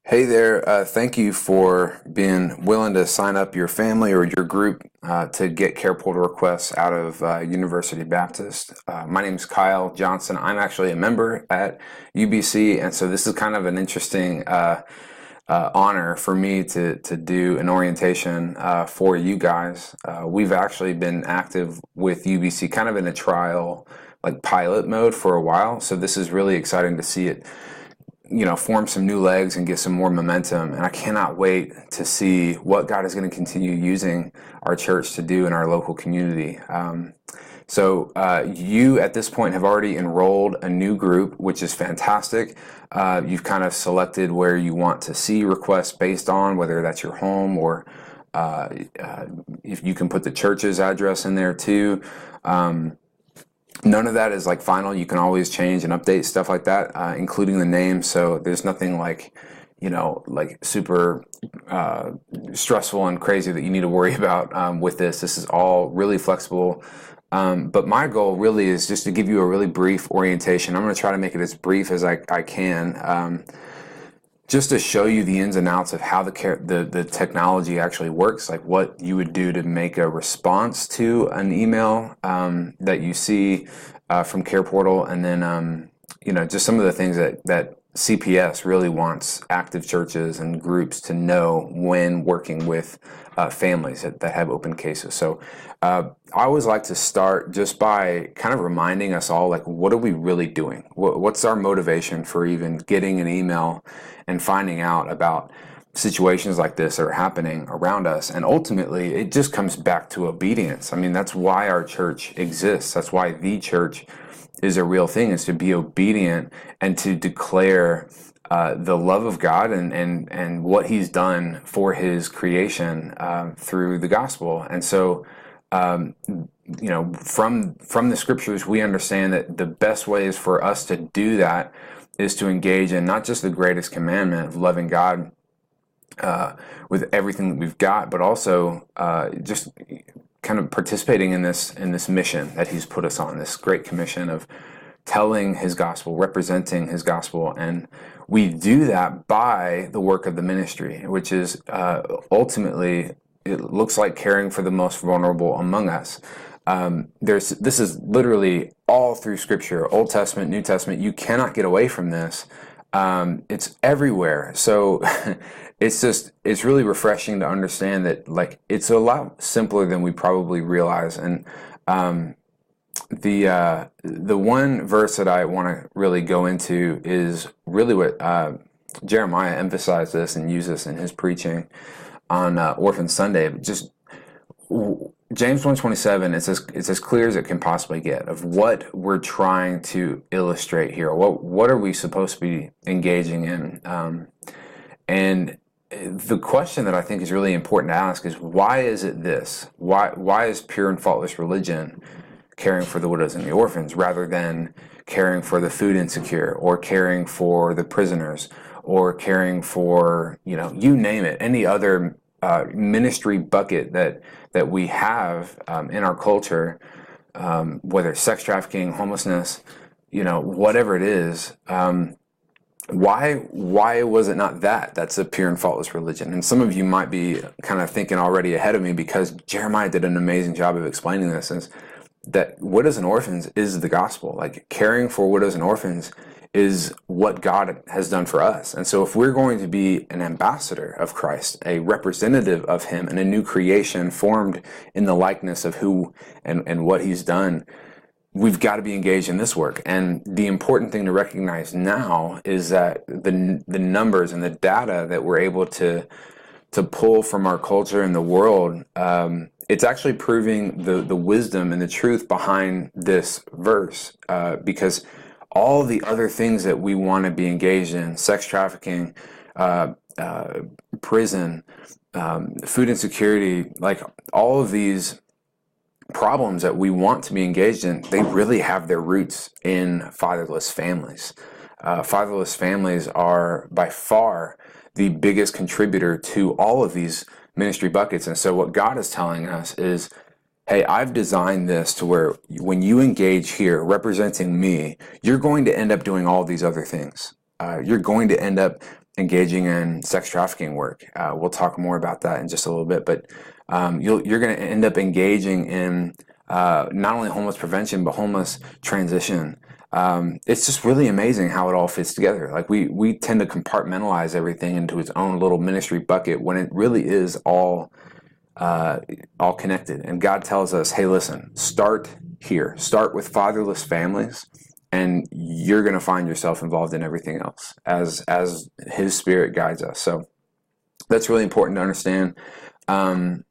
Hey there, thank you for being willing to sign up your family or your group to get CarePortal requests out of University Baptist. My name is Kyle Johnson. I'm actually a member at UBC, and so this is kind of an interesting honor for me to do an orientation for you guys. We've actually been active with UBC kind of in a trial, like pilot mode for a while, so this is really exciting to see it form some new legs and get some more momentum. And I cannot wait to see what God is going to continue using our church to do in our local community. So you at this point have already enrolled a new group, which is fantastic. You've kind of selected where you want to see requests based on, whether that's your home or if you can put the church's address in there too. None of that is like final. You can always change and update stuff like that, including the name. So there's nothing like super stressful and crazy that you need to worry about with this. This is all really flexible. But my goal really is just to give you a really brief orientation. I'm going to try to make it as brief as I can. Just to show you the ins and outs of how the technology actually works, like what you would do to make a response to an email that you see from CarePortal, and then just some of the things that CPS really wants active churches and groups to know when working with families that have open cases. So I always like to start just by kind of reminding us all, like, what are we really doing? What's our motivation for even getting an email and finding out about situations like this that are happening around us? And ultimately, it just comes back to obedience. I mean, that's why our church exists. That's why the church is a real thing, is to be obedient and to declare the love of God and what He's done for His creation through the gospel. And so, from the scriptures, we understand that the best ways for us to do that is to engage in not just the greatest commandment of loving God with everything that we've got, but also just kind of participating in this mission that He's put us on, this great commission of telling His gospel, representing His gospel. And we do that by the work of the ministry, which is ultimately, it looks like caring for the most vulnerable among us. This is literally all through Scripture, Old Testament, New Testament. You cannot get away from this. It's everywhere. So it's really refreshing to understand that, like, it's a lot simpler than we probably realize. And the one verse that I want to really go into is really what Jeremiah emphasized this and used this in his preaching on Orphan Sunday. Just James 1:27, it's as clear as it can possibly get of what we're trying to illustrate here. What are we supposed to be engaging in? And the question that I think is really important to ask is, why is it this? Why is pure and faultless religion caring for the widows and the orphans rather than caring for the food insecure, or caring for the prisoners, or caring for, you name it, any other ministry bucket that we have in our culture, whether it's sex trafficking, homelessness, whatever it is. Why was it not that's a pure and faultless religion? And some of you might be kind of thinking already ahead of me, because Jeremiah did an amazing job of explaining this, is that widows and orphans is the gospel. Like, caring for widows and orphans is what God has done for us. And so if we're going to be an ambassador of Christ, a representative of Him, and a new creation formed in the likeness of who and what He's done, we've got to be engaged in this work. And the important thing to recognize now is that the numbers and the data that we're able to pull from our culture and the world, it's actually proving the wisdom and the truth behind this verse, because all the other things that we want to be engaged in, sex trafficking, prison, food insecurity, like all of these problems that we want to be engaged in, they really have their roots in fatherless families. Fatherless families are by far the biggest contributor to all of these ministry buckets. And so what God is telling us is, hey, I've designed this to where when you engage here representing me, you're going to end up doing all these other things. You're going to end up engaging in sex trafficking work. We'll talk more about that in just a little bit, but you're going to end up engaging in not only homeless prevention, but homeless transition. It's just really amazing how it all fits together. Like we tend to compartmentalize everything into its own little ministry bucket when it really is all connected. And God tells us, hey, listen, start here. Start with fatherless families, and you're going to find yourself involved in everything else as His Spirit guides us. So that's really important to understand. And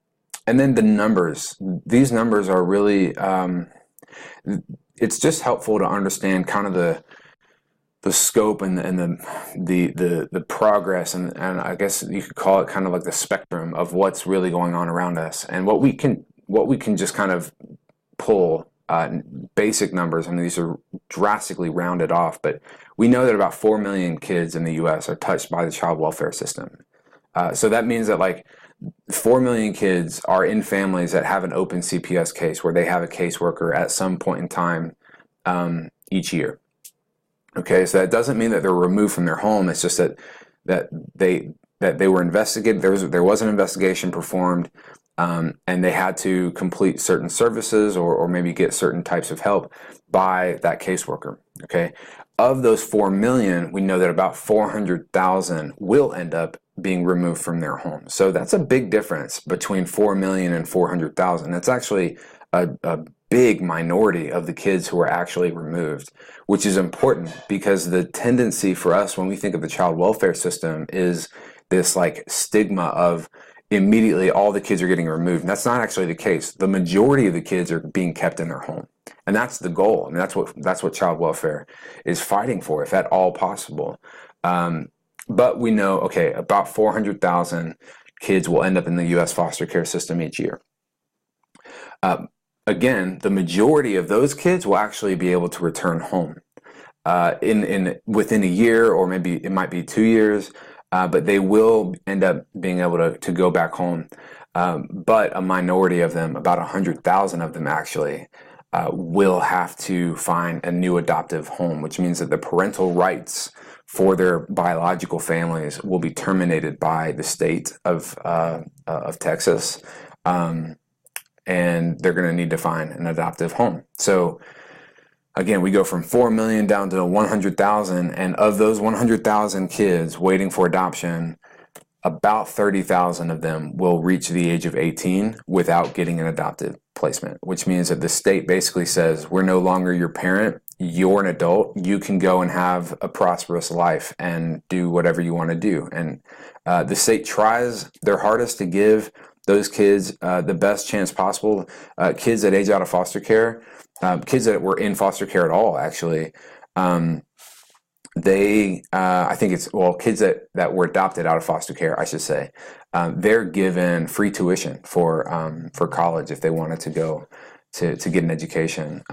then the numbers. These numbers are really, it's just helpful to understand kind of the scope and the progress and I guess you could call it kind of like the spectrum of what's really going on around us, and what we can just kind of pull basic numbers. I mean, these are drastically rounded off, but we know that about 4 million kids in the U.S. are touched by the child welfare system. So that means that like 4 million kids are in families that have an open CPS case where they have a caseworker at some point in time each year. Okay, so that doesn't mean that they're removed from their home. It's just that they were investigated. There was an investigation performed, and they had to complete certain services or maybe get certain types of help by that caseworker. Okay, of those 4 million, we know that about 400,000 will end up being removed from their home. So that's a big difference between 4 million and 400,000. That's actually a big minority of the kids who are actually removed, which is important because the tendency for us when we think of the child welfare system is this like stigma of immediately all the kids are getting removed. And that's not actually the case. The majority of the kids are being kept in their home. And that's the goal. I mean, that's what child welfare is fighting for, if at all possible. But we know, okay, about 400,000 kids will end up in the U.S. foster care system each year. Again, the majority of those kids will actually be able to return home within a year, or maybe it might be 2 years, but they will end up being able to go back home. But a minority of them, about 100,000 of them actually, will have to find a new adoptive home, which means that the parental rights for their biological families will be terminated by the state of Texas. And they're going to need to find an adoptive home. So again, we go from 4 million down to 100,000, and of those 100,000 kids waiting for adoption, about 30,000 of them will reach the age of 18 without getting an adoptive placement, which means that the state basically says, we're no longer your parent, you're an adult, you can go and have a prosperous life and do whatever you want to do. And the state tries their hardest to give those kids the best chance possible. Kids that age out of foster care, kids that were in foster care at all, actually, I think it's, well, kids that were adopted out of foster care, I should say, they're given free tuition for college if they wanted to go to get an education.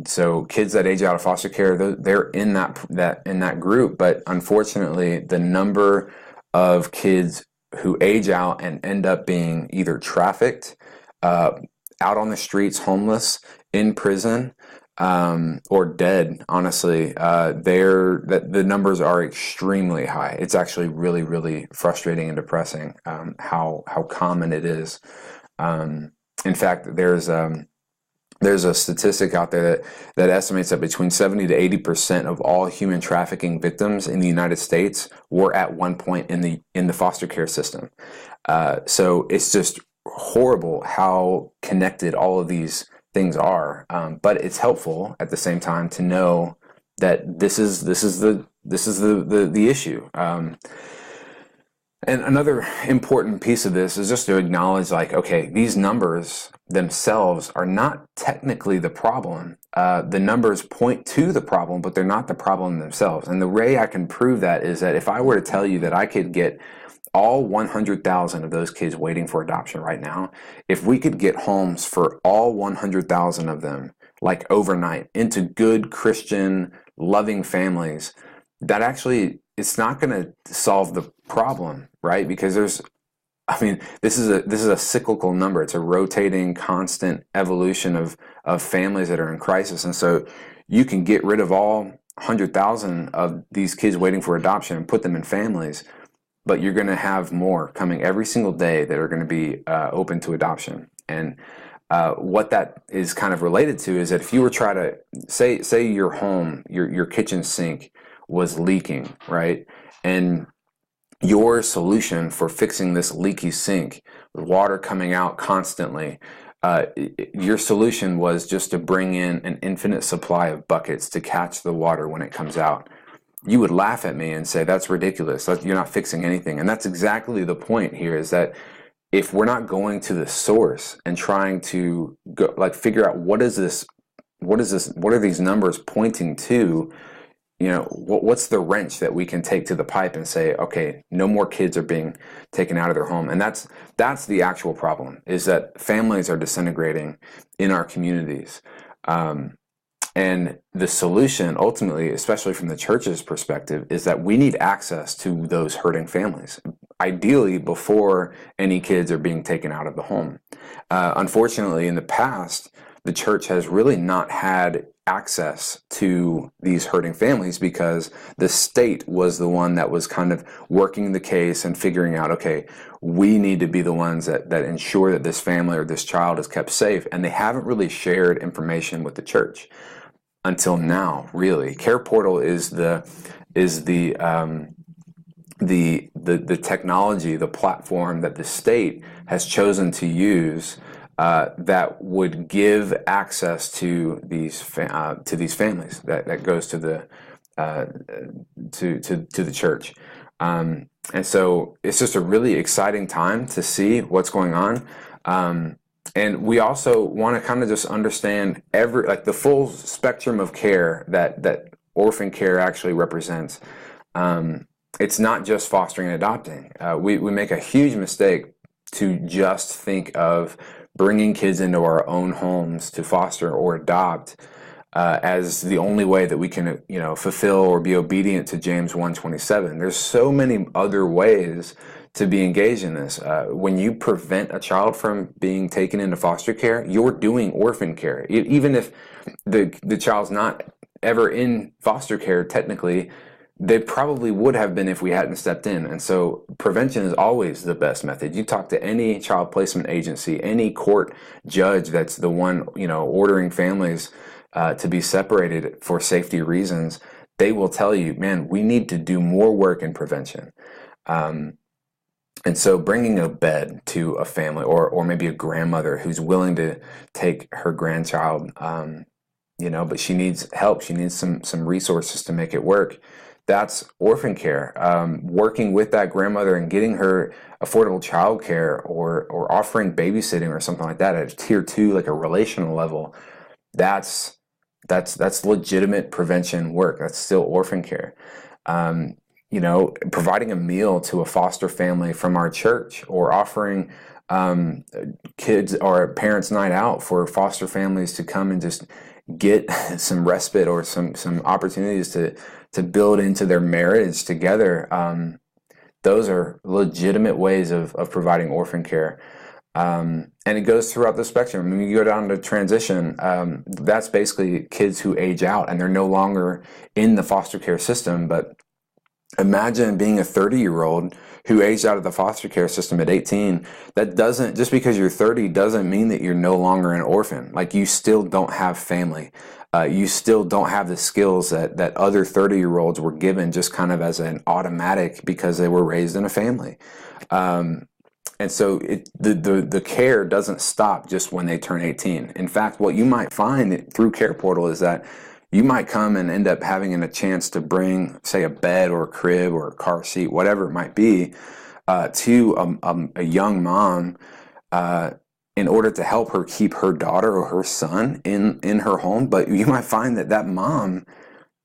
So kids that age out of foster care, they're in that group, but unfortunately, the number of kids who age out and end up being either trafficked, out on the streets, homeless, in prison, or dead, honestly, the numbers are extremely high. It's actually really, really frustrating and depressing how common it is. In fact, there's a statistic out there that estimates that between 70 to 80% of all human trafficking victims in the United States were at one point in the foster care system. So it's just horrible how connected all of these things are, but it's helpful at the same time to know that this is the issue. And another important piece of this is just to acknowledge, like, okay, these numbers themselves are not technically the problem. The numbers point to the problem, but they're not the problem themselves. And the way I can prove that is that if I were to tell you that I could get all 100,000 of those kids waiting for adoption right now, if we could get homes for all 100,000 of them, like overnight, into good Christian, loving families, that actually, it's not going to solve the problem, right? Because this is a cyclical number. It's a rotating, constant evolution of families that are in crisis. And so you can get rid of all 100,000 of these kids waiting for adoption and put them in families, but you're going to have more coming every single day that are going to be open to adoption. And what that is kind of related to is that if you were trying to say your home, your kitchen sink was leaking, right? And your solution for fixing this leaky sink, with water coming out constantly, your solution was just to bring in an infinite supply of buckets to catch the water when it comes out. You would laugh at me and say, that's ridiculous. You're not fixing anything. And that's exactly the point here, is that if we're not going to the source and trying to go, like, figure out what are these numbers pointing to, what's the wrench that we can take to the pipe and say, okay, no more kids are being taken out of their home. And that's the actual problem, is that families are disintegrating in our communities. And the solution, ultimately, especially from the church's perspective, is that we need access to those hurting families, ideally before any kids are being taken out of the home. Unfortunately, in the past, the church has really not had access to these hurting families because the state was the one that was kind of working the case and figuring out, okay, we need to be the ones that ensure that this family or this child is kept safe. And they haven't really shared information with the church until now, really. CarePortal is the technology, the platform that the state has chosen to use that would give access to these families that goes to the to the church, and so it's just a really exciting time to see what's going on, and we also want to kind of just understand the full spectrum of care that orphan care actually represents. It's not just fostering and adopting. We make a huge mistake to just think of bringing kids into our own homes to foster or adopt as the only way that we can, fulfill or be obedient to James 1:27. There's so many other ways to be engaged in this. When you prevent a child from being taken into foster care, you're doing orphan care. Even if the child's not ever in foster care, technically, they probably would have been if we hadn't stepped in. And so prevention is always the best method. You talk to any child placement agency, any court judge that's the one, ordering families to be separated for safety reasons, they will tell you, man, we need to do more work in prevention. And so bringing a bed to a family, or maybe a grandmother who's willing to take her grandchild, but she needs help. She needs some resources to make it work. That's orphan care. Working with that grandmother and getting her affordable child care, or offering babysitting or something like that at tier 2, like a relational level. That's legitimate prevention work. That's still orphan care. Providing a meal to a foster family from our church, or offering kids or parents' night out for foster families to come and just get some respite or some opportunities to build into their marriage together. Those are legitimate ways of providing orphan care. And it goes throughout the spectrum. When you go down to transition, that's basically kids who age out and they're no longer in the foster care system. But imagine being a 30-year-old who aged out of the foster care system at 18. That doesn't, just because you're 30 doesn't mean that you're no longer an orphan. Like, you still don't have family. You still don't have the skills that other 30-year-olds were given just kind of as an automatic because they were raised in a family. And so the care doesn't stop just when they turn 18. In fact, what you might find through CarePortal is that you might come and end up having a chance to bring, say, a bed or a crib or a car seat, whatever it might be, to a young mom in order to help her keep her daughter or her son in her home. But you might find that mom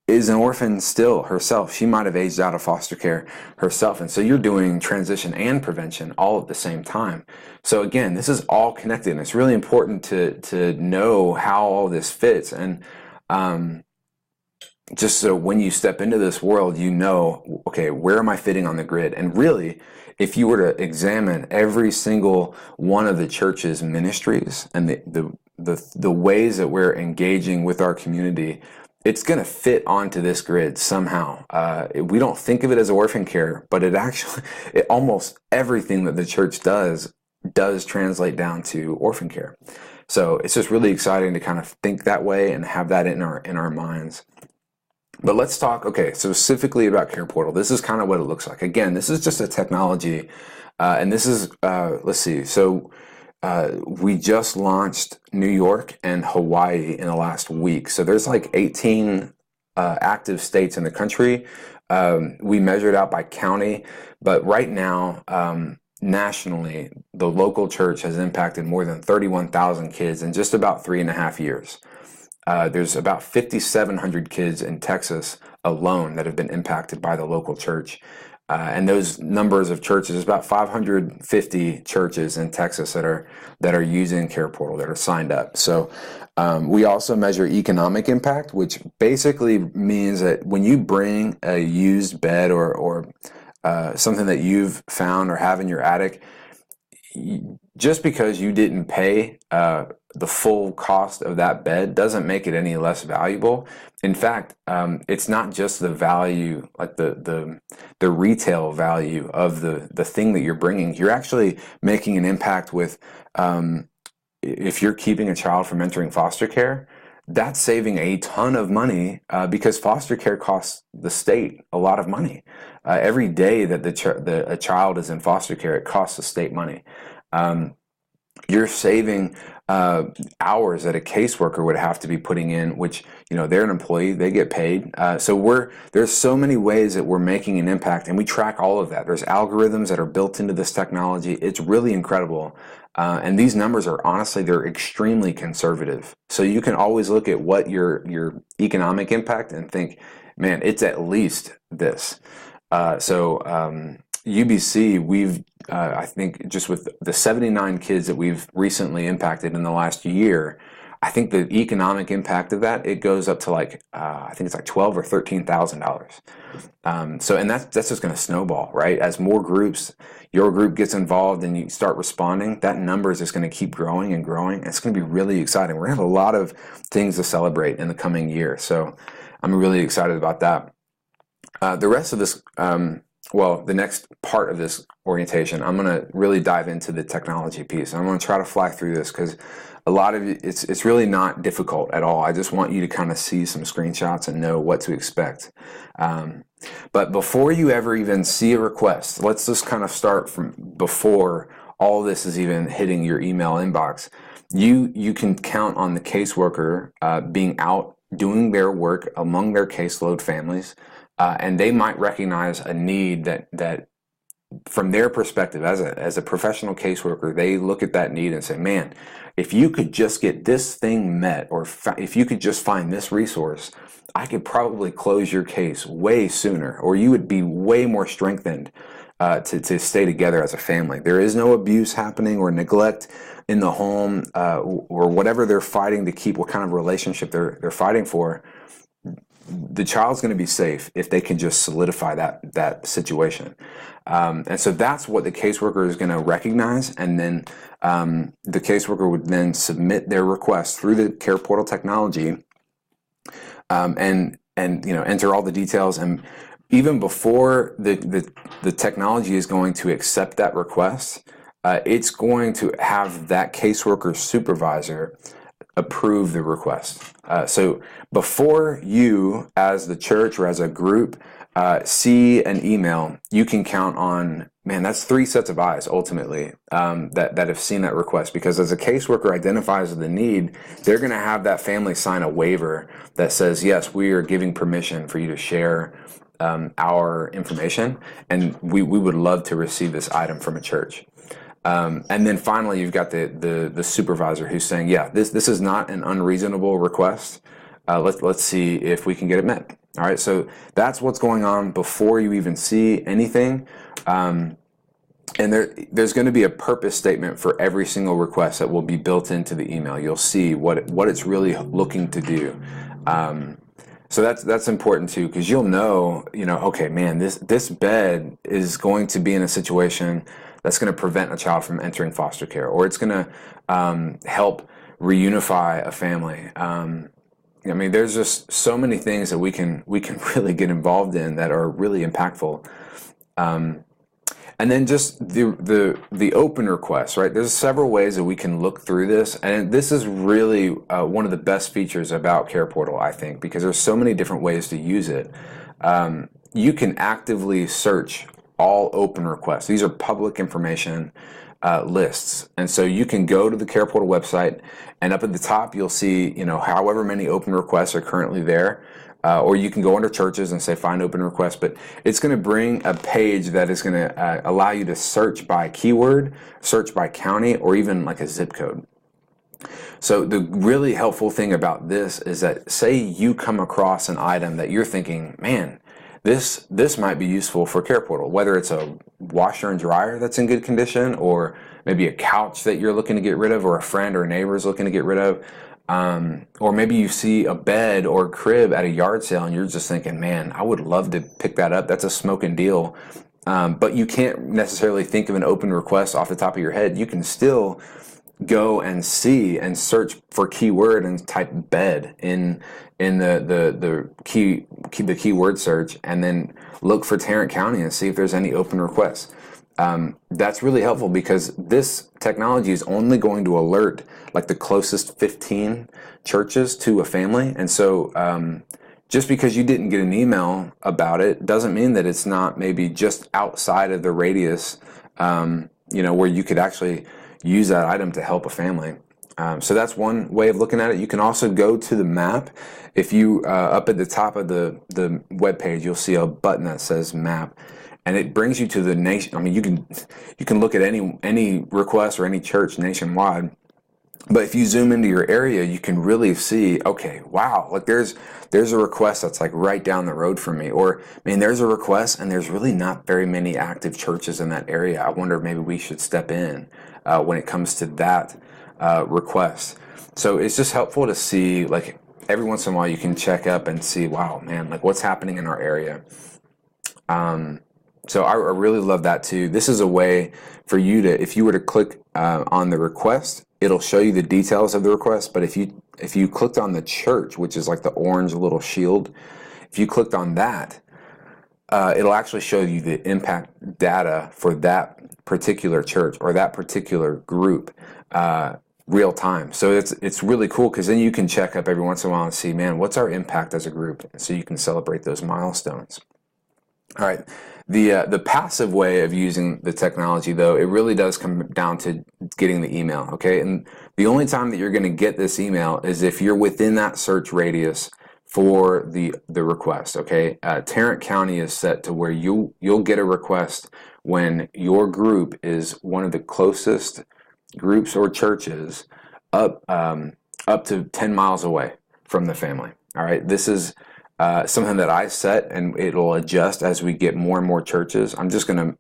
is an orphan still herself. She might have aged out of foster care herself. And so you're doing transition and prevention all at the same time. So again, this is all connected, and it's really important to know how all this fits. And just so when you step into this world, okay, where am I fitting on the grid? And really, if you were to examine every single one of the church's ministries and the ways that we're engaging with our community, it's going to fit onto this grid somehow. We don't think of it as orphan care, but almost everything that the church does translate down to orphan care. So it's just really exciting to kind of think that way and have that in our minds. But let's talk, specifically about CarePortal. This is kind of what it looks like. Again, this is just a technology, and this is, let's see, so we just launched New York and Hawaii in the last week. So there's like 18 active states in the country. We measured out by county, but right now, nationally, the local church has impacted more than 31,000 kids in just about 3.5 years. There's about 5,700 kids in Texas alone that have been impacted by the local church. And those numbers of churches, about 550 churches in Texas that are using CarePortal, that are signed up. So we also measure economic impact, which basically means that when you bring a used bed or something that you've found or have in your attic, just because you didn't pay the full cost of that bed doesn't make it any less valuable. In fact, it's not just the value, like the retail value of the thing that you're bringing. You're actually making an impact with, if you're keeping a child from entering foster care, that's saving a ton of money because foster care costs the state a lot of money. Every day that a child is in foster care, it costs the state money. You're saving hours that a caseworker would have to be putting in, which, they're an employee, they get paid. So there's so many ways that we're making an impact, and we track all of that. There's algorithms that are built into this technology. It's really incredible. And these numbers they're extremely conservative. So you can always look at what your economic impact and think, man, it's at least this. UBC, we've, I think just with the 79 kids that we've recently impacted in the last year, I think the economic impact of that, it goes up to like, I think it's like $12,000 or $13,000. And that's just going to snowball, right? As more groups, your group gets involved and you start responding, that number is just going to keep growing and growing. It's going to be really exciting. We're going to have a lot of things to celebrate in the coming year. So I'm really excited about that. The rest of this, the next part of this orientation, I'm going to really dive into the technology piece. I'm going to try to fly through this because a lot of it's really not difficult at all. I just want you to kind of see some screenshots and know what to expect. But before you ever even see a request, let's just kind of start from before all this is even hitting your email inbox. You can count on the caseworker being out doing their work among their caseload families. And they might recognize a need that from their perspective as a professional caseworker, they look at that need and say, man, if you could just get this thing met, or if you could just find this resource, I could probably close your case way sooner, or you would be way more strengthened to stay together as a family. There is no abuse happening or neglect in the home, or whatever they're fighting to keep, what kind of relationship they're fighting for. The child's going to be safe if they can just solidify that situation. And so that's what the caseworker is going to recognize, and then the caseworker would then submit their request through the CarePortal technology, and enter all the details. And even before the technology is going to accept that request, it's going to have that caseworker supervisor approve the request. So before you, as the church or as a group, see an email, you can count on, man, that's 3 sets of eyes ultimately that have seen that request. Because as a caseworker identifies the need, they're going to have that family sign a waiver that says, yes, we are giving permission for you to share our information, and we would love to receive this item from a church. And then finally, you've got the supervisor who's saying, yeah, this is not an unreasonable request. Let's see if we can get it met. All right, so that's what's going on before you even see anything. And there's going to be a purpose statement for every single request that will be built into the email. You'll see what it's really looking to do. So that's important too, because you'll know, okay, man, this bed is going to be in a situation that's going to prevent a child from entering foster care, or it's going to help reunify a family. I mean, there's just so many things that we can really get involved in that are really impactful. And then just the open requests, right? There's several ways that we can look through this, and this is really one of the best features about CarePortal, I think, because there's so many different ways to use it. You can actively search all open requests. These are public information lists, and so you can go to the CarePortal website, and up at the top you'll see, however many open requests are currently there. Or you can go under churches and say find open requests, but it's going to bring a page that is going to allow you to search by keyword, search by county, or even like a zip code. So the really helpful thing about this is that, say you come across an item that you're thinking, man, this might be useful for CarePortal, whether it's a washer and dryer that's in good condition, or maybe a couch that you're looking to get rid of, or a friend or a neighbor is looking to get rid of. Or maybe you see a bed or a crib at a yard sale and you're just thinking, man, I would love to pick that up. That's a smoking deal. But you can't necessarily think of an open request off the top of your head. You can still go and see and search for keyword and type bed in the keyword search, and then look for Tarrant County and see if there's any open requests. That's really helpful because this technology is only going to alert like the closest 15 churches to a family. And so just because you didn't get an email about it doesn't mean that it's not maybe just outside of the radius, where you could actually use that item to help a family. So that's one way of looking at it. You can also go to the map. If you up at the top of the web page, you'll see a button that says map. And it brings you to the nation. I mean, you can look at any request or any church nationwide. But if you zoom into your area, you can really see, okay, wow, like there's a request that's like right down the road from me. Or, I mean, there's a request and there's really not very many active churches in that area. I wonder if maybe we should step in when it comes to that request. So it's just helpful to see, like, every once in a while you can check up and see, wow, man, like what's happening in our area. So I really love that too. This is a way for you to, if you were to click on the request, it'll show you the details of the request. But if you clicked on the church, which is like the orange little shield, if you clicked on that, it'll actually show you the impact data for that particular church or that particular group real time. So it's really cool because then you can check up every once in a while and see, man, what's our impact as a group? So you can celebrate those milestones. All right. The passive way of using the technology, though, it really does come down to getting the email, okay? And the only time that you're going to get this email is if you're within that search radius for the request, okay? Tarrant County is set to where you'll get a request when your group is one of the closest groups or churches up to 10 miles away from the family, all right? This is something that I set, and it'll adjust as we get more and more churches. I'm just going to,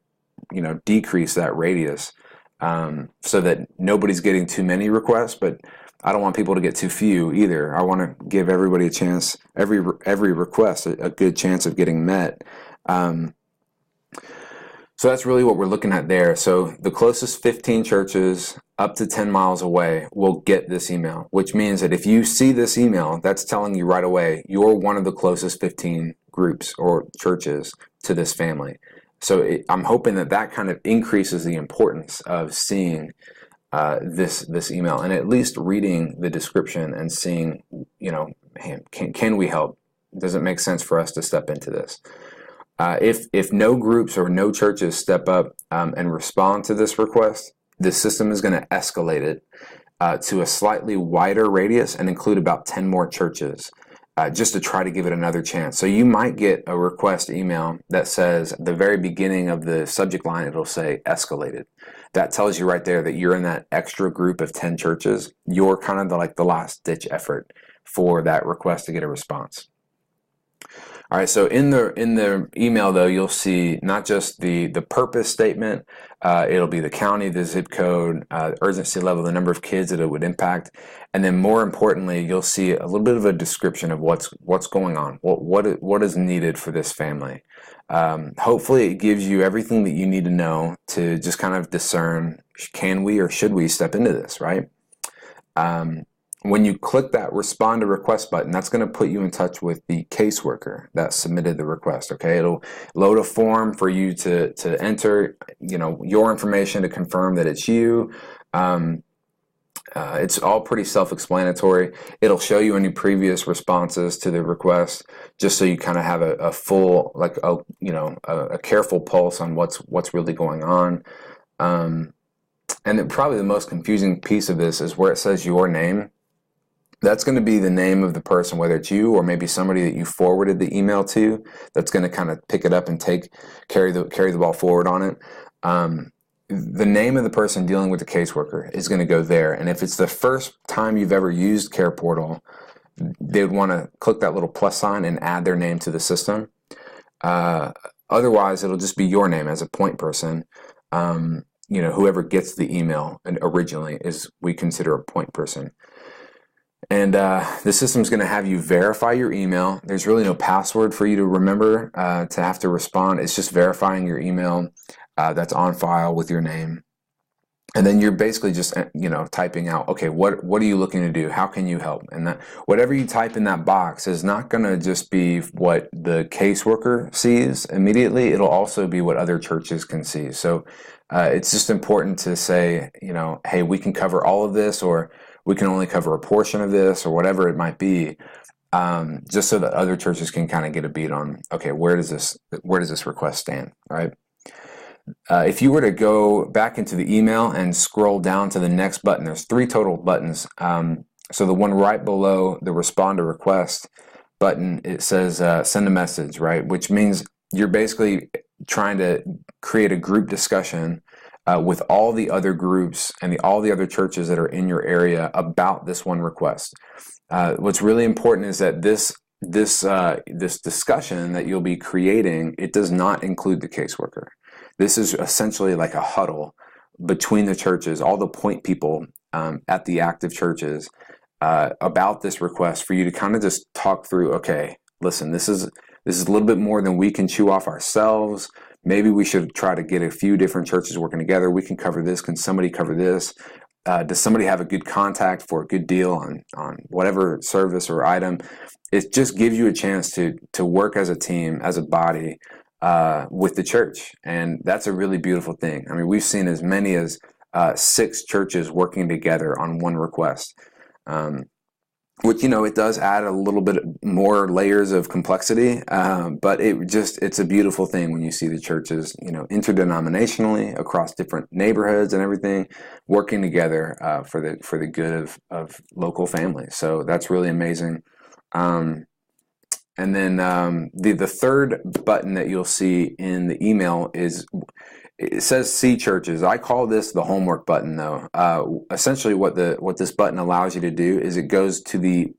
decrease that radius so that nobody's getting too many requests, but I don't want people to get too few either. I want to give everybody a chance, every request, a good chance of getting met. So that's really what we're looking at there. So the closest 15 churches up to 10 miles away will get this email, which means that if you see this email, that's telling you right away you're one of the closest 15 groups or churches to this family. So I'm hoping that kind of increases the importance of seeing this email and at least reading the description and seeing, can we help? Does it make sense for us to step into this? If no groups or no churches step up and respond to this request, the system is going to escalate it to a slightly wider radius and include about 10 more churches just to try to give it another chance. So you might get a request email that says at the very beginning of the subject line, it'll say escalated. That tells you right there that you're in that extra group of 10 churches. You're kind of the last ditch effort for that request to get a response. All right, so in the email, though, you'll see not just the purpose statement, it'll be the county, the zip code, urgency level, the number of kids that it would impact, and then more importantly, you'll see a little bit of a description of what's going on, what is needed for this family. Hopefully, it gives you everything that you need to know to just kind of discern, can we or should we step into this, right? when you click that respond to request button, that's going to put you in touch with the caseworker that submitted the request. Okay, it'll load a form for you to enter, your information to confirm that it's you. It's all pretty self-explanatory. It'll show you any previous responses to the request, just so you kind of have a full, a careful pulse on what's really going on. And probably the most confusing piece of this is where it says your name. That's going to be the name of the person, whether it's you or maybe somebody that you forwarded the email to. That's going to kind of pick it up and carry the ball forward on it. The name of the person dealing with the caseworker is going to go there. And if it's the first time you've ever used CarePortal, they would want to click that little plus sign and add their name to the system. Otherwise, it'll just be your name as a point person. Whoever gets the email originally we consider a point person. And the system's going to have you verify your email. There's really no password for you to remember to have to respond. It's just verifying your email that's on file with your name. And then you're basically just, typing out, okay, what are you looking to do? How can you help? And that whatever you type in that box is not going to just be what the caseworker sees immediately. It'll also be what other churches can see. So it's just important to say, hey, we can cover all of this, or we can only cover a portion of this, or whatever it might be, just so that other churches can kind of get a beat on, okay, where does this request stand, right? If you were to go back into the email and scroll down to the next button, there's 3 total buttons. So the one right below the respond to request button, it says send a message, right? Which means you're basically trying to create a group discussion with all the other groups and all the other churches that are in your area about this one request. What's really important is that this discussion that you'll be creating, it does not include the caseworker. This is essentially like a huddle between the churches, all the point people at the active churches about this request, for you to kind of just talk through, okay, listen, this is a little bit more than we can chew off ourselves. Maybe we should try to get a few different churches working together. We can cover this. Can somebody cover this? Does somebody have a good contact for a good deal on whatever service or item? It just gives you a chance to work as a team, as a body, with the church. And that's a really beautiful thing. I mean, we've seen as many as 6 churches working together on one request, which, it does add a little bit more layers of complexity, but it's a beautiful thing when you see the churches, interdenominationally across different neighborhoods and everything, working together for the good of local families. So that's really amazing. And then the third button that you'll see in the email it says see churches. I call this the homework button, though. Essentially, what this button allows you to do is it goes to the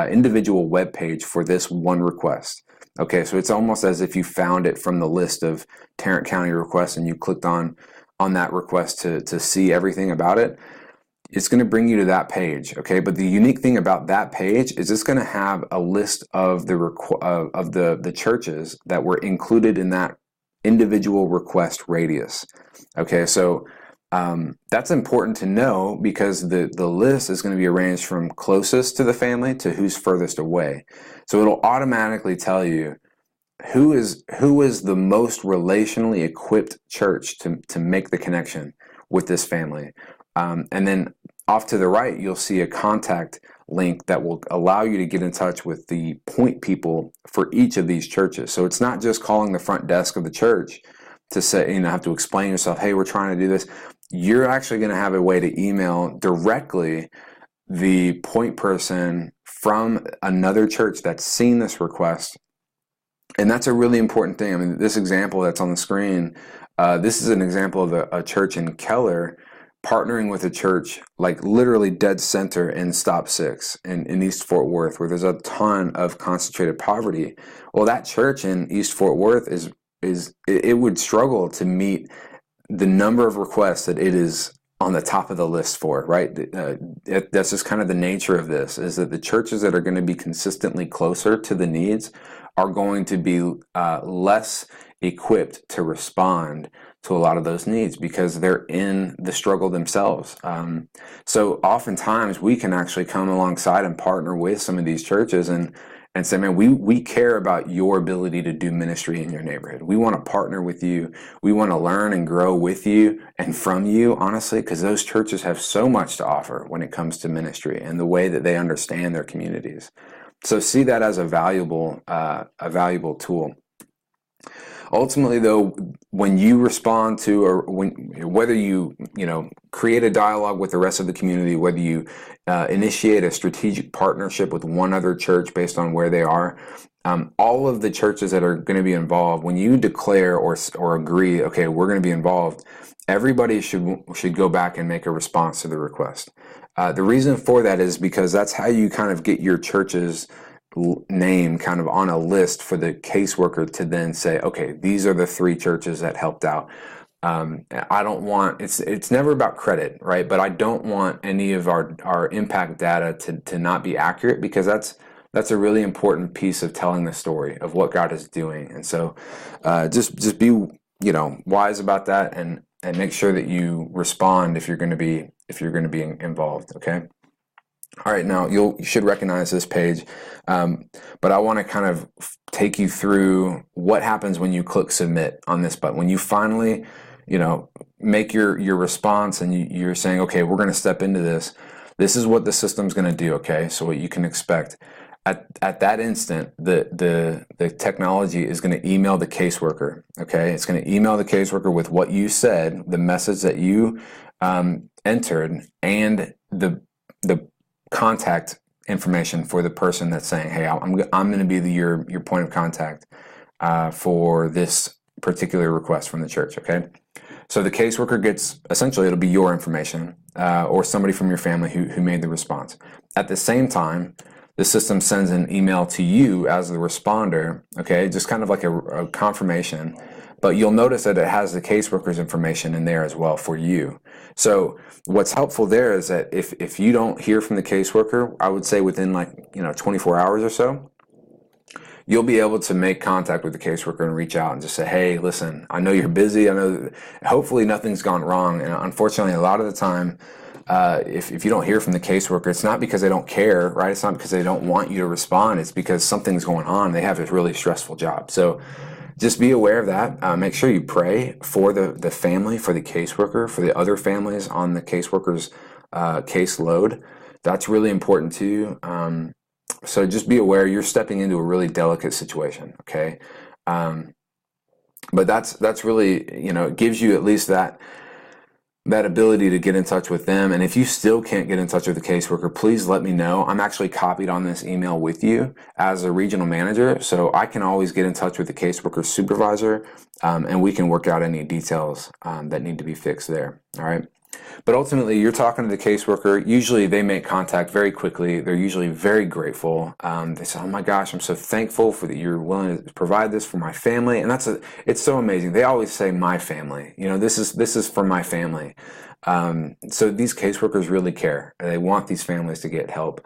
individual web page for this one request. Okay, so it's almost as if you found it from the list of Tarrant County requests and you clicked on that request to see everything about it. It's going to bring you to that page, okay? But the unique thing about that page is it's going to have a list of the churches that were included in that individual request radius. Okay, so that's important to know, because the list is going to be arranged from closest to the family to who's furthest away. So it'll automatically tell you who is the most relationally equipped church to make the connection with this family. And then off to the right, you'll see a contact link that will allow you to get in touch with the point people for each of these churches. So it's not just calling the front desk of the church to say, have to explain yourself, hey, we're trying to do this. You're actually going to have a way to email directly the point person from another church that's seen this request. And that's a really important thing. I mean, this example that's on the screen, this is an example of a church in Keller partnering with a church like literally dead center in Stop 6 in East Fort Worth, where there's a ton of concentrated poverty. Well, that church in East Fort Worth it would struggle to meet the number of requests that it is on the top of the list for, right? That's just kind of the nature of this, is that the churches that are going to be consistently closer to the needs are going to be less equipped to respond to a lot of those needs because they're in the struggle themselves. So oftentimes we can actually come alongside and partner with some of these churches and say, man, we care about your ability to do ministry in your neighborhood. We want to partner with you. We want to learn and grow with you and from you, honestly, because those churches have so much to offer when it comes to ministry and the way that they understand their communities. So see that as a valuable tool. Ultimately, though, when you respond to, or whether you create a dialogue with the rest of the community, whether you initiate a strategic partnership with one other church based on where they are, all of the churches that are going to be involved, when you declare or agree, okay, we're going to be involved, everybody should go back and make a response to the request. The reason for that is because that's how you kind of get your church's name kind of on a list for the caseworker to then say, okay, these are the 3 churches that helped out. I don't want, it's never about credit, right? But I don't want any of our impact data to not be accurate, because that's a really important piece of telling the story of what God is doing. And so just be wise about that, and make sure that you respond if you're going to be involved. Okay. All right, now you should recognize this page, but I want to kind of take you through what happens when you click submit on this button. When you finally, make your response and you're saying, okay, we're going to step into this. This is what the system's going to do. Okay, so what you can expect at that instant, the technology is going to email the caseworker. Okay, it's going to email the caseworker with what you said, the message that you entered, and the contact information for the person that's saying, hey, I'm going to be your point of contact for this particular request from the church. Okay, so the caseworker gets, essentially it'll be your information or somebody from your family who made the response. At the same time, the system sends an email to you as the responder. Okay, just kind of like a confirmation, but you'll notice that it has the caseworker's information in there as well for you. So what's helpful there is that if you don't hear from the caseworker, I would say within 24 hours or so, you'll be able to make contact with the caseworker and reach out and just say, hey, listen, I know you're busy. I know hopefully nothing's gone wrong. And unfortunately, a lot of the time, if you don't hear from the caseworker, it's not because they don't care, right? It's not because they don't want you to respond. It's because something's going on. They have a really stressful job. So just be aware of that. Make sure you pray for the family, for the caseworker, for the other families on the caseworker's caseload. That's really important too. So just be aware you're stepping into a really delicate situation. Okay, but that's really, it gives you at least that ability to get in touch with them. And if you still can't get in touch with the caseworker, please let me know. I'm actually copied on this email with you as a regional manager, so I can always get in touch with the caseworker supervisor, and we can work out any details that need to be fixed there. All right. But ultimately, you're talking to the caseworker. Usually they make contact very quickly. They're usually very grateful. They say, oh my gosh, I'm so thankful that you're willing to provide this for my family. And it's so amazing. They always say my family, this is for my family. So these caseworkers really care. They want these families to get help.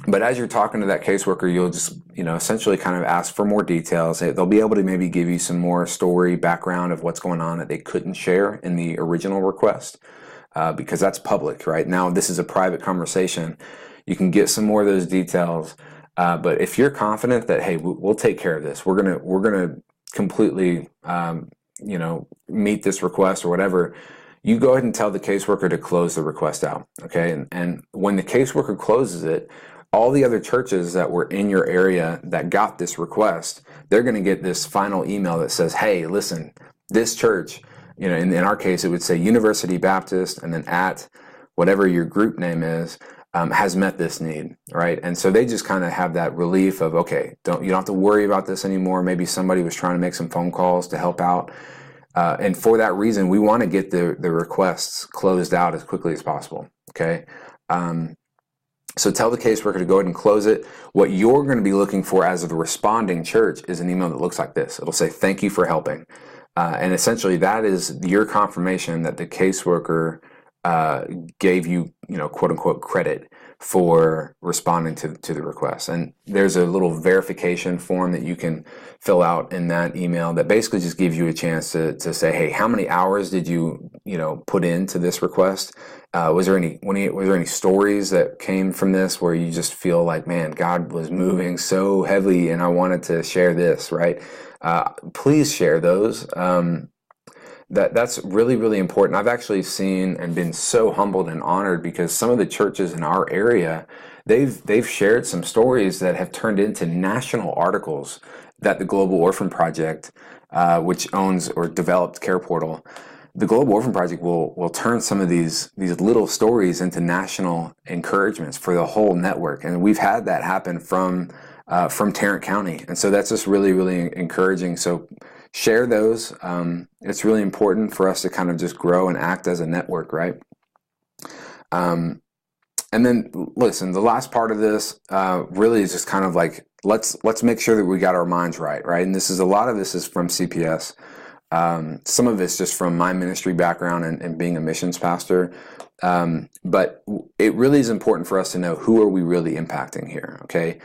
But as you're talking to that caseworker, you'll just, essentially kind of ask for more details. They'll be able to maybe give you some more story background of what's going on that they couldn't share in the original request, because that's public, right? Now, this is a private conversation. You can get some more of those details. But if you're confident that, hey, we'll take care of this, we're gonna completely, meet this request or whatever, you go ahead and tell the caseworker to close the request out. Okay, and when the caseworker closes it, all the other churches that were in your area that got this request, they're going to get this final email that says, hey, listen, this church, in our case, it would say University Baptist, and then at whatever your group name is, has met this need, right? And so they just kind of have that relief of, okay, you don't have to worry about this anymore. Maybe somebody was trying to make some phone calls to help out. And for that reason, we want to get the requests closed out as quickly as possible, okay? So tell the caseworker to go ahead and close it. What you're going to be looking for as the responding church is an email that looks like this. It'll say, thank you for helping. And essentially that is your confirmation that the caseworker gave you, quote unquote, credit for responding to the request. And there's a little verification form that you can fill out in that email that basically just gives you a chance to say, hey, how many hours did you put into this request? Was there any stories that came from this where you just feel like, man, God was moving so heavily and I wanted to share this, right? Please share those. That's really, really important. I've actually seen and been so humbled and honored because some of the churches in our area, they've shared some stories that have turned into national articles that the Global Orphan Project, which owns or developed CarePortal, the Global Orphan Project will turn some of these little stories into national encouragements for the whole network, and we've had that happen from Tarrant County, and so that's just really, really encouraging. So share those. It's really important for us to kind of just grow and act as a network, right? And then listen, the last part of this really is just kind of like let's make sure that we got our minds right? And a lot of this is from CPS. Some of it's just from my ministry background and being a missions pastor. But it really is important for us to know, who are we really impacting here, okay?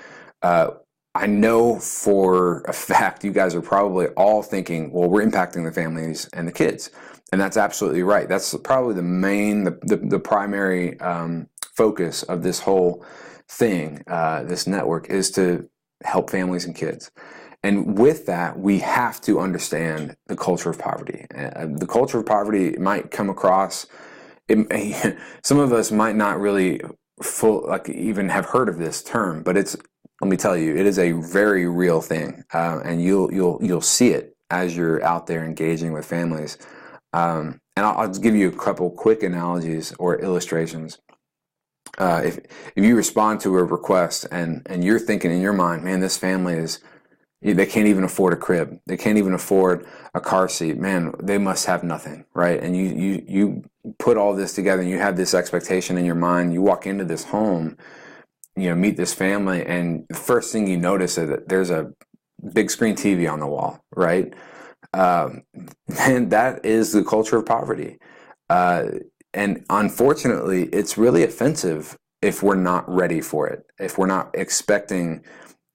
I know for a fact you guys are probably all thinking, well, we're impacting the families and the kids. And that's absolutely right. That's probably the primary focus of this whole thing, this network, is to help families and kids. And with that, we have to understand the culture of poverty. The culture of poverty might come across, some of us might not really even have heard of this term, but let me tell you, it is a very real thing, and you'll see it as you're out there engaging with families. And I'll just give you a couple quick analogies or illustrations. If you respond to a request and you're thinking in your mind, man, this family they can't even afford a crib, they can't even afford a car seat, man, they must have nothing, right? And you put all this together and you have this expectation in your mind. You walk into this home, meet this family, and the first thing you notice is that there's a big screen TV on the wall, right? And that is the culture of poverty. And unfortunately, it's really offensive if we're not ready for it, if we're not expecting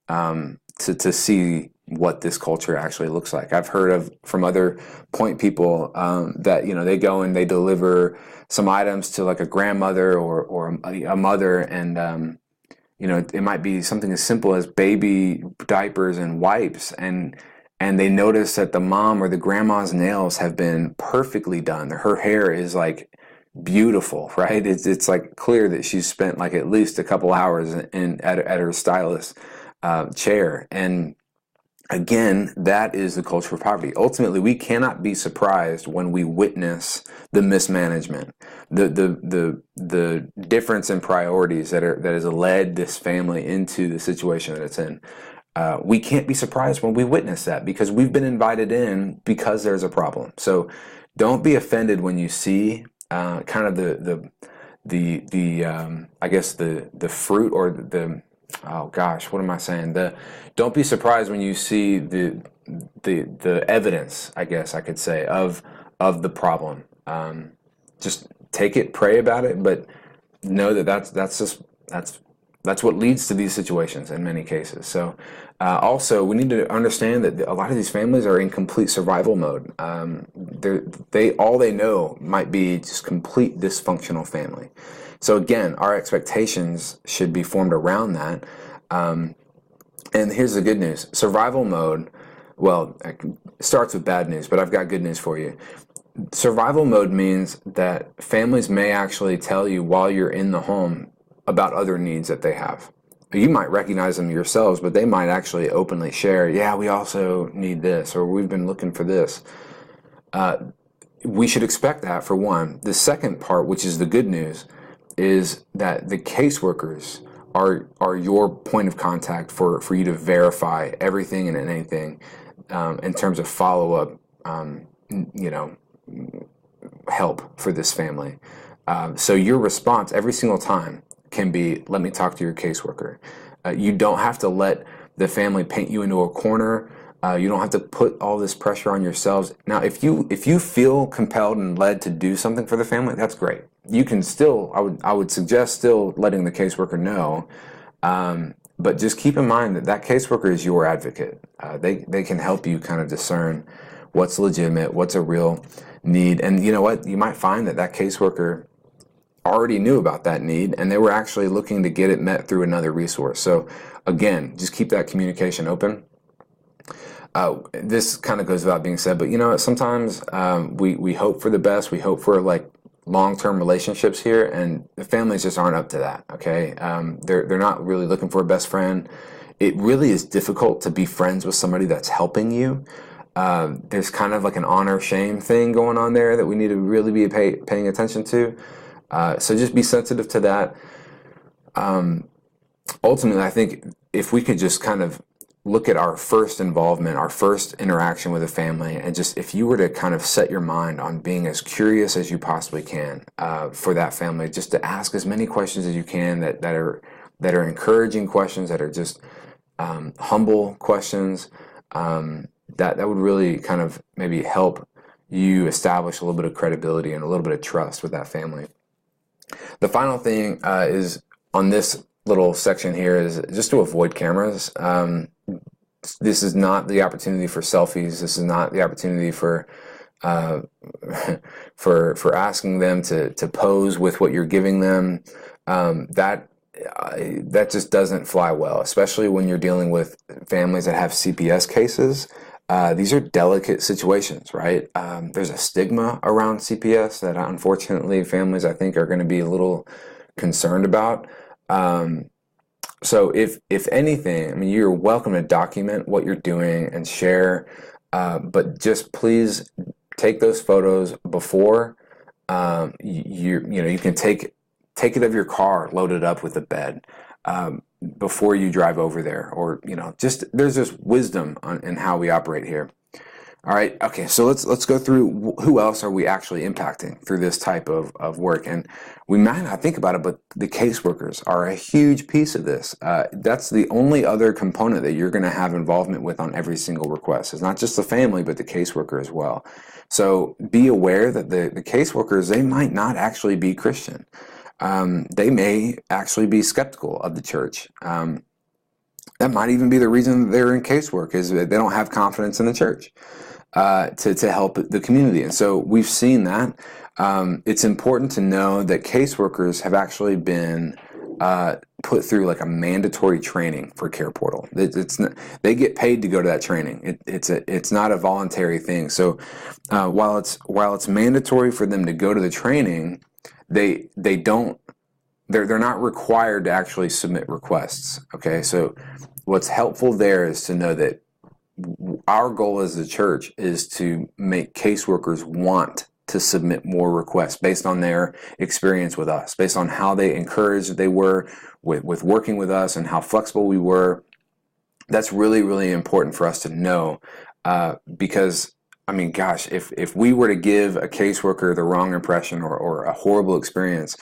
to see what this culture actually looks like. I've heard from other point people that they go and they deliver some items to like a grandmother or a mother, and it might be something as simple as baby diapers and wipes, and they notice that the mom or the grandma's nails have been perfectly done. Her hair is like beautiful, right? It's like clear that she's spent like at least a couple hours at her stylist chair. And again, that is the culture of poverty. Ultimately, we cannot be surprised when we witness the mismanagement, the difference in priorities that has led this family into the situation that it's in. We can't be surprised when we witness that, because we've been invited in because there's a problem. So don't be offended when you see kind of I guess the fruit, or oh gosh, what am I saying? Don't be surprised when you see the evidence, I guess I could say, of the problem. Just take it, pray about it, but know that's what leads to these situations in many cases. So also, we need to understand that a lot of these families are in complete survival mode. All they know might be just complete dysfunctional family. So again, our expectations should be formed around that. And here's the good news. Survival mode, well, it starts with bad news, but I've got good news for you. Survival mode means that families may actually tell you while you're in the home about other needs that they have. You might recognize them yourselves, but they might actually openly share, yeah, we also need this, or we've been looking for this. We should expect that, for one. The second part, which is the good news, is that the caseworkers are your point of contact for you to verify everything and anything in terms of follow-up, help for this family. So your response every single time can be, let me talk to your caseworker. You don't have to let the family paint you into a corner. You don't have to put all this pressure on yourselves. Now, if you feel compelled and led to do something for the family, that's great. you can still, I would suggest still letting the caseworker know, but just keep in mind that that caseworker is your advocate. They can help you kind of discern what's legitimate, what's a real need. And you know what? You might find that that caseworker already knew about that need and they were actually looking to get it met through another resource. So again, just keep that communication open. This kind of goes without being said, but you know, sometimes we hope for the best. We hope for like long-term relationships here, and the families just aren't up to that. Okay, they're not really looking for a best friend. It really is difficult to be friends with somebody that's helping you. There's kind of like an honor-shame thing going on there that we need to really be paying attention to. So just be sensitive to that. Ultimately, I think if we could just kind of look at our first involvement, our first interaction with a family, and just if you were to kind of set your mind on being as curious as you possibly can for that family, just to ask as many questions as you can that are encouraging questions, that are just humble questions, that would really kind of maybe help you establish a little bit of credibility and a little bit of trust with that family. The final thing is on this little section here is just to avoid cameras. This is not the opportunity for selfies. This is not the opportunity for asking them to pose with what you're giving them. That just doesn't fly well, especially when you're dealing with families that have CPS cases. These are delicate situations, right? There's a stigma around CPS that unfortunately families, I think, are going to be a little concerned about. So if anything, I mean, you're welcome to document what you're doing and share, but just please take those photos before you can take it of your car, load it up with a bed before you drive over there, or just there's just wisdom in how we operate here. All right, okay, so let's go through who else are we actually impacting through this type of work. And we might not think about it, but the caseworkers are a huge piece of this. That's the only other component that you're going to have involvement with on every single request. It's not just the family, but the caseworker as well. So be aware that the caseworkers, they might not actually be Christian. They may actually be skeptical of the church. That might even be the reason that they're in casework, is that they don't have confidence in the church to help the community. And so we've seen that. It's important to know that caseworkers have actually been put through like a mandatory training for CarePortal. They get paid to go to that training. It's not a voluntary thing. So while it's mandatory for them to go to the training, they're not required to actually submit requests. Okay, so what's helpful there is to know that our goal as the church is to make caseworkers want to submit more requests based on their experience with us, based on how they encouraged they were with working with us and how flexible we were. That's really, really important for us to know, because I mean, gosh, if we were to give a caseworker the wrong impression or a horrible experience,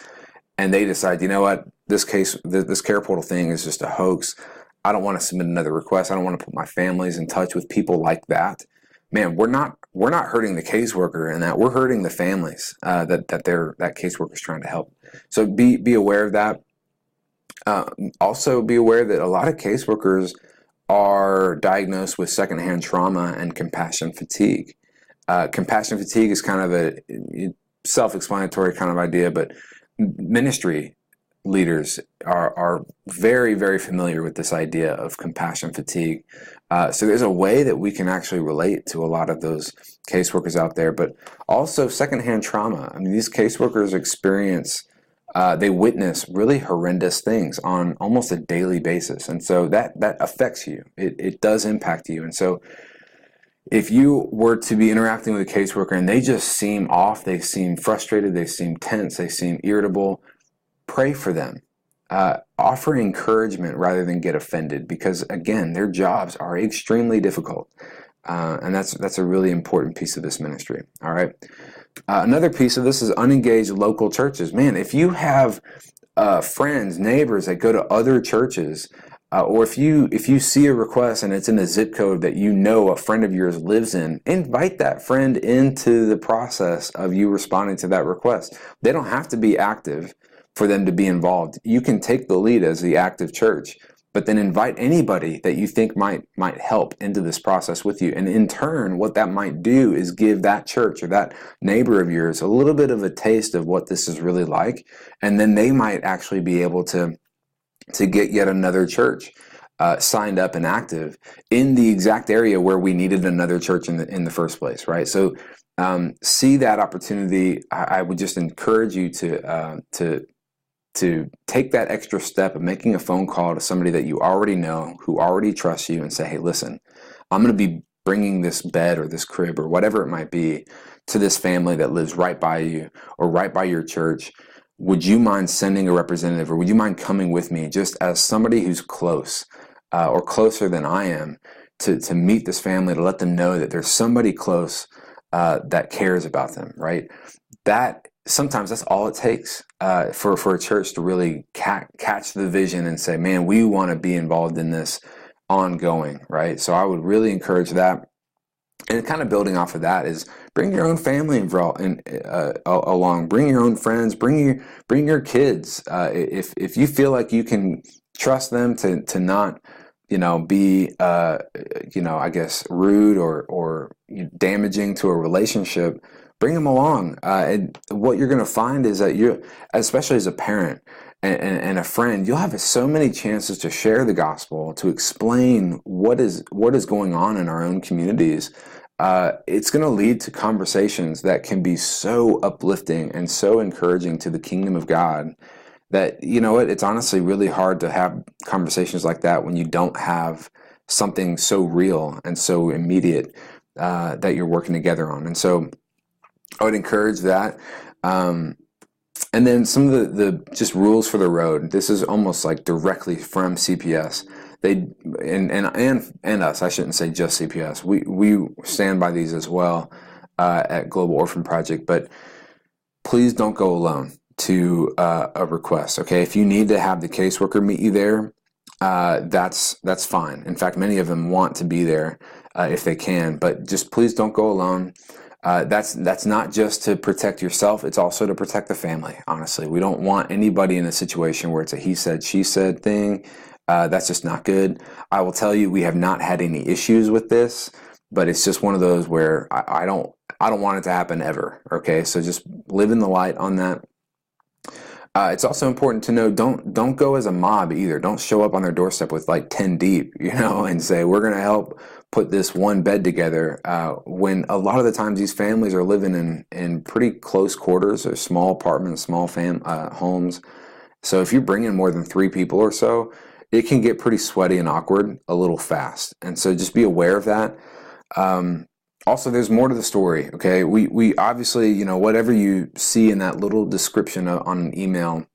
and they decide, you know what, this CarePortal thing is just a hoax, I don't want to submit another request, I don't want to put my families in touch with people like that, man, we're not hurting the caseworker in that, we're hurting the families that caseworker is trying to help. So be aware of that. Also be aware that a lot of caseworkers are diagnosed with secondhand trauma and compassion fatigue. Compassion fatigue is kind of a self-explanatory kind of idea, but ministry leaders are very, very familiar with this idea of compassion fatigue. So there's a way that we can actually relate to a lot of those caseworkers out there, but also secondhand trauma. I mean, these caseworkers they witness really horrendous things on almost a daily basis. And so that affects you. It does impact you. And so if you were to be interacting with a caseworker and they just seem off, they seem frustrated, they seem tense, they seem irritable, pray for them. Offer encouragement rather than get offended, because again, their jobs are extremely difficult. And that's a really important piece of this ministry. All right. Another piece of this is unengaged local churches. Man, if you have friends, neighbors that go to other churches, Or if you see a request and it's in a zip code that you know a friend of yours lives in, invite that friend into the process of you responding to that request. They don't have to be active for them to be involved. You can take the lead as the active church, but then invite anybody that you think might help into this process with you. And in turn, what that might do is give that church or that neighbor of yours a little bit of a taste of what this is really like, and then they might actually be able to get yet another church signed up and active in the exact area where we needed another church in the first place, right? So see that opportunity. I would just encourage you to take that extra step of making a phone call to somebody that you already know, who already trusts you, and say, hey, listen, I'm going to be bringing this bed or this crib or whatever it might be to this family that lives right by you or right by your church. Would you mind sending a representative, or would you mind coming with me just as somebody who's close or closer than I am to meet this family, to let them know that there's somebody close that cares about them, right? That sometimes that's all it takes for a church to really catch the vision and say, man, we want to be involved in this ongoing, right? So I would really encourage that. And kind of building off of that is bring your own family along, bring your own friends, bring your kids. If you feel like you can trust them to not, be, I guess rude or damaging to a relationship, bring them along. And what you're going to find is that you, especially as a parent and a friend, you'll have so many chances to share the gospel, to explain what is going on in our own communities. It's going to lead to conversations that can be so uplifting and so encouraging to the kingdom of God that, it's honestly really hard to have conversations like that when you don't have something so real and so immediate that you're working together on. And so I would encourage that. And then some of the just rules for the road. This is almost like directly from CPS. They and us. I shouldn't say just CPS. We stand by these as well at Global Orphan Project. But please don't go alone to a request. Okay, if you need to have the caseworker meet you there, that's fine. In fact, many of them want to be there if they can. But just please don't go alone. That's not just to protect yourself, it's also to protect the family, honestly. We don't want anybody in a situation where it's a he said, she said thing. That's just not good. I will tell you, we have not had any issues with this, but it's just one of those where I don't want it to happen ever. Okay, so just live in the light on that. It's also important to know, don't go as a mob either. Don't show up on their doorstep with like 10 deep, and say, we're going to help put this one bed together, when a lot of the times these families are living in pretty close quarters or small apartments, small homes. So if you bring in more than 3 people or so, it can get pretty sweaty and awkward a little fast. And so just be aware of that. Also, there's more to the story, okay? We obviously, whatever you see in that little description on an email,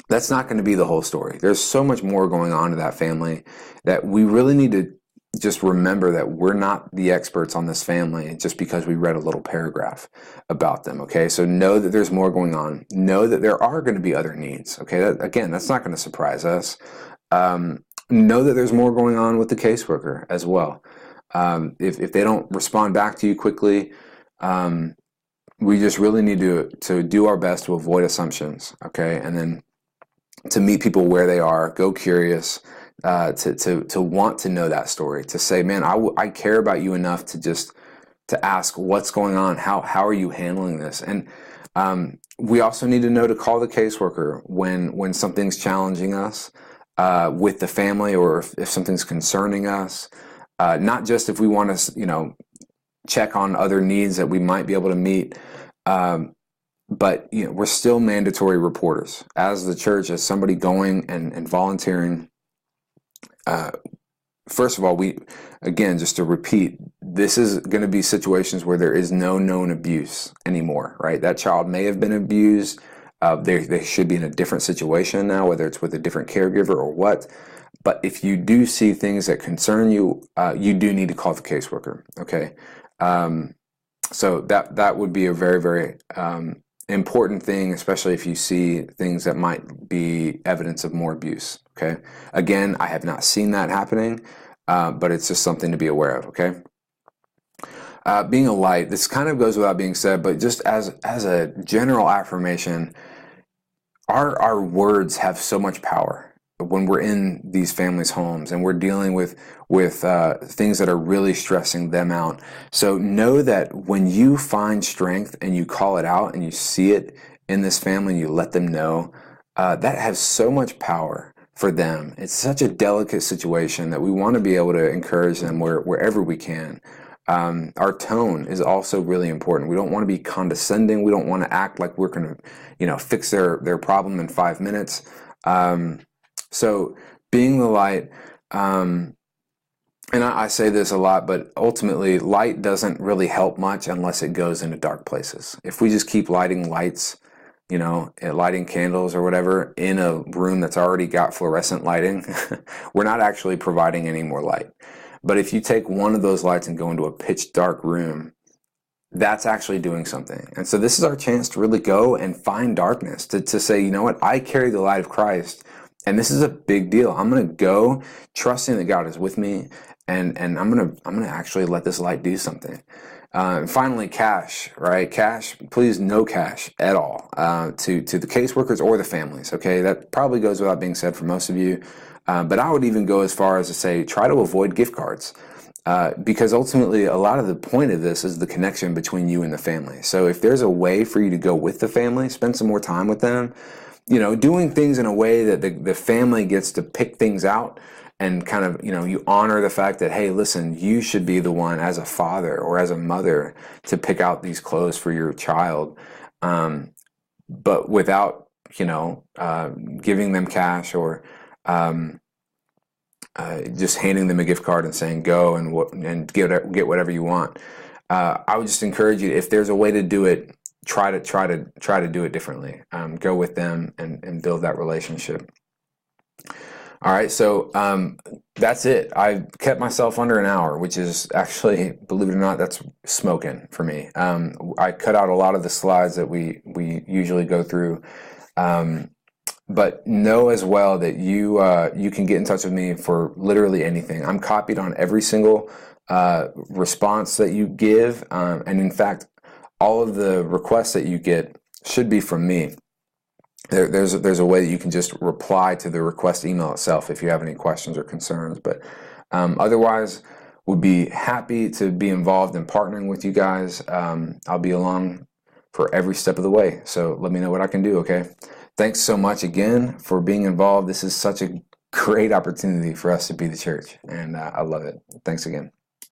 that's not going to be the whole story. There's so much more going on to that family that we really need to just remember that we're not the experts on this family just because we read a little paragraph about them, okay? So know that there's more going on. Know that there are going to be other needs, okay? That's not going to surprise us. Know that there's more going on with the caseworker as well. If they don't respond back to you quickly, we just really need to do our best to avoid assumptions, okay? And then to meet people where they are, go curious, to want to know that story, to say, man, I care about you enough to ask what's going on, how are you handling this? And we also need to know to call the caseworker when something's challenging us with the family, or if something's concerning us. Not just if we want to, check on other needs that we might be able to meet, but we're still mandatory reporters as the church, as somebody going and volunteering. First of all, just to repeat, this is going to be situations where there is no known abuse anymore, right? That child may have been abused. They should be in a different situation now, whether it's with a different caregiver or what. But if you do see things that concern you, you do need to call the caseworker, okay? So that would be a very, very important thing, especially if you see things that might be evidence of more abuse. Okay. Again, I have not seen that happening, but it's just something to be aware of. Okay. Being a light, this kind of goes without being said, but just as a general affirmation, our words have so much power when we're in these families' homes and we're dealing with things that are really stressing them out. So know that when you find strength and you call it out and you see it in this family and you let them know, that has so much power for them. It's such a delicate situation that we want to be able to encourage them wherever we can. Our tone is also really important. We don't want to be condescending. We don't want to act like we're going to, fix their problem in 5 minutes. So being the light, and I say this a lot, but ultimately light doesn't really help much unless it goes into dark places. If we just keep lighting lights, lighting candles or whatever in a room that's already got fluorescent lighting, we're not actually providing any more light. But if you take one of those lights and go into a pitch dark room, that's actually doing something. And so this is our chance to really go and find darkness, to say, you know what, I carry the light of Christ, and this is a big deal. I'm going to go trusting that God is with me, and I'm going to actually let this light do something. And finally, cash, right? Cash, please, no cash at all to the caseworkers or the families. Okay, that probably goes without being said for most of you. But I would even go as far as to say, try to avoid gift cards. Because ultimately, a lot of the point of this is the connection between you and the family. So if there's a way for you to go with the family, spend some more time with them, doing things in a way that the family gets to pick things out and kind of, you honor the fact that, hey, listen, you should be the one as a father or as a mother to pick out these clothes for your child. But without, giving them cash or just handing them a gift card and saying go and get whatever you want. I would just encourage you, if there's a way to do it, try to do it differently. Go with them and build that relationship. All right, so that's it. I kept myself under an hour, which is actually, believe it or not, that's smoking for me. I cut out a lot of the slides that we usually go through. But know as well that you can get in touch with me for literally anything. I'm copied on every single response that you give, and in fact, all of the requests that you get should be from me. There's a way that you can just reply to the request email itself if you have any questions or concerns. But otherwise, would be happy to be involved in partnering with you guys. I'll be along for every step of the way. So let me know what I can do, okay? Thanks so much again for being involved. This is such a great opportunity for us to be the church, and I love it. Thanks again.